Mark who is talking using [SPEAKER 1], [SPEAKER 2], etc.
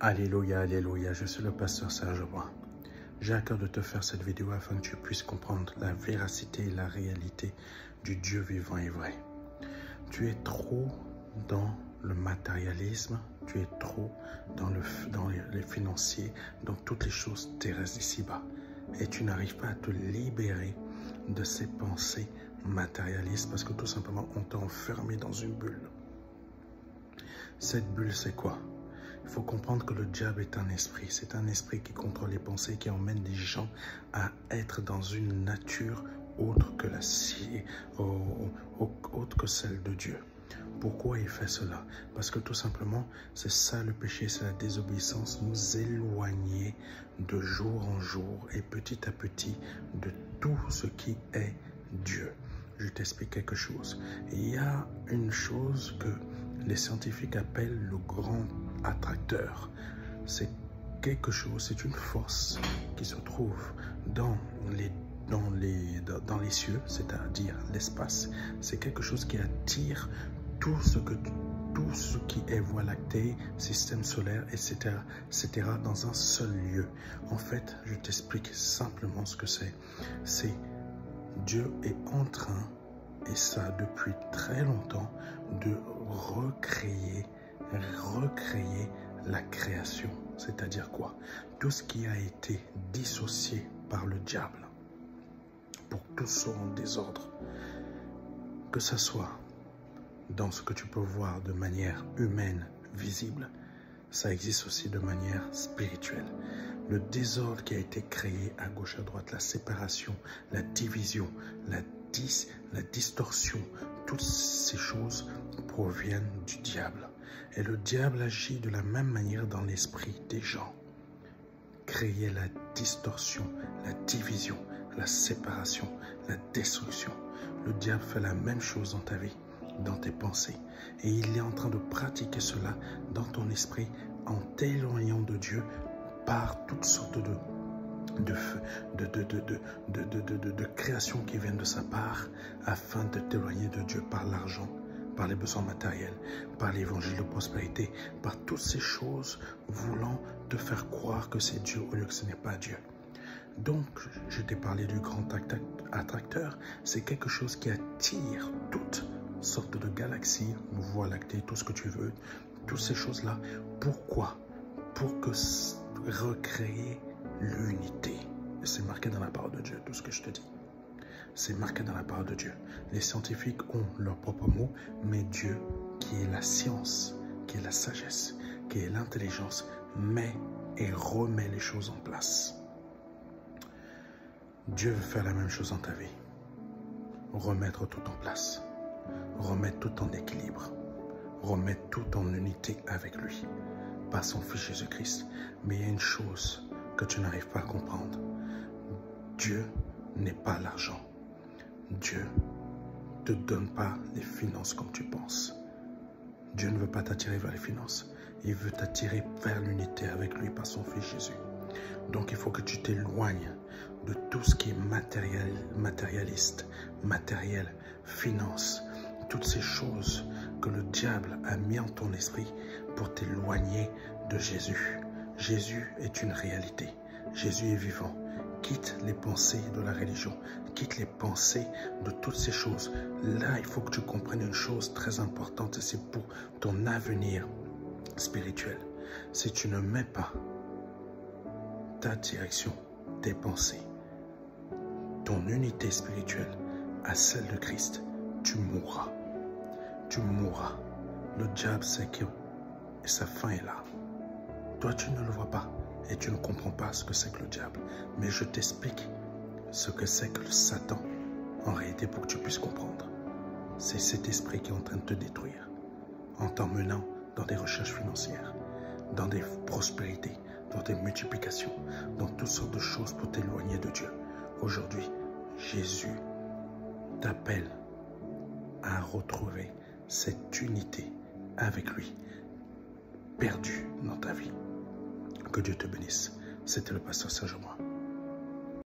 [SPEAKER 1] Alléluia, alléluia, je suis le pasteur Serge Brun. J'ai à cœur de te faire cette vidéo afin que tu puisses comprendre la véracité et la réalité du Dieu vivant et vrai. Tu es trop dans le matérialisme, tu es trop dans les financiers, dans toutes les choses terrestres d'ici-bas. Et tu n'arrives pas à te libérer de ces pensées matérialistes parce que tout simplement on t'a enfermé dans une bulle. Cette bulle, c'est quoi? Il faut comprendre que le diable est un esprit. C'est un esprit qui contrôle les pensées, qui emmène les gens à être dans une nature autre que autre que celle de Dieu. Pourquoi il fait cela? Parce que tout simplement, c'est ça le péché, c'est la désobéissance, nous éloigner de jour en jour et petit à petit de tout ce qui est Dieu. Je t'explique quelque chose. Il y a une chose que les scientifiques appellent le grand attracteur. C'est quelque chose, c'est une force qui se trouve dans les cieux, c'est-à-dire l'espace. C'est quelque chose qui attire tout ce qui est Voie lactée, système solaire, etc., dans un seul lieu. En fait, je t'explique simplement ce que c'est. C'est Dieu est en train, et ça depuis très longtemps, de recréer la création. C'est-à-dire quoi? Tout ce qui a été dissocié par le diable, pour que tout soit en désordre. Que ce soit dans ce que tu peux voir de manière humaine, visible, ça existe aussi de manière spirituelle. Le désordre qui a été créé à gauche, à droite, la séparation, la division, la distorsion, toutes ces choses proviennent du diable. Et le diable agit de la même manière dans l'esprit des gens. Créer la distorsion, la division, la séparation, la destruction. Le diable fait la même chose dans ta vie, dans tes pensées. Et il est en train de pratiquer cela dans ton esprit en t'éloignant de Dieu par toutes sortes de créations qui viennent de sa part afin de t'éloigner de Dieu par l'argent, par les besoins matériels, par l'évangile de prospérité, par toutes ces choses voulant te faire croire que c'est Dieu au lieu que ce n'est pas Dieu. Donc, je t'ai parlé du grand attracteur. C'est quelque chose qui attire toutes sortes de galaxies, Voie lactée, tout ce que tu veux, toutes ces choses-là. Pourquoi? Pour que recréer l'unité. C'est marqué dans la parole de Dieu, tout ce que je te dis. C'est marqué dans la parole de Dieu. Les scientifiques ont leurs propres mots, mais Dieu, qui est la science, qui est la sagesse, qui est l'intelligence, met et remet les choses en place. Dieu veut faire la même chose dans ta vie. Remettre tout en place. Remettre tout en équilibre. Remettre tout en unité avec lui. Par son Fils Jésus-Christ. Mais il y a une chose que tu n'arrives pas à comprendre. Dieu n'est pas l'argent. Dieu ne te donne pas les finances comme tu penses. Dieu ne veut pas t'attirer vers les finances. Il veut t'attirer vers l'unité avec lui par son Fils Jésus. Donc il faut que tu t'éloignes de tout ce qui est matérialiste, matériel, finance, toutes ces choses que le diable a mis en ton esprit pour t'éloigner de Jésus. Jésus est une réalité. Jésus est vivant. Quitte les pensées de la religion. Quitte les pensées de toutes ces choses. Là, il faut que tu comprennes une chose très importante et c'est pour ton avenir spirituel. Si tu ne mets pas ta direction, tes pensées, ton unité spirituelle à celle de Christ, tu mourras. Tu mourras. Le diable sait que sa fin est là. Toi, tu ne le vois pas et tu ne comprends pas ce que c'est que le diable. Mais je t'explique ce que c'est que le Satan en réalité pour que tu puisses comprendre. C'est cet esprit qui est en train de te détruire en t'emmenant dans des recherches financières, dans des prospérités, dans des multiplications, dans toutes sortes de choses pour t'éloigner de Dieu. Aujourd'hui, Jésus t'appelle à retrouver cette unité avec lui, perdue dans ta vie. Que Dieu te bénisse. C'était le pasteur Serge Brun.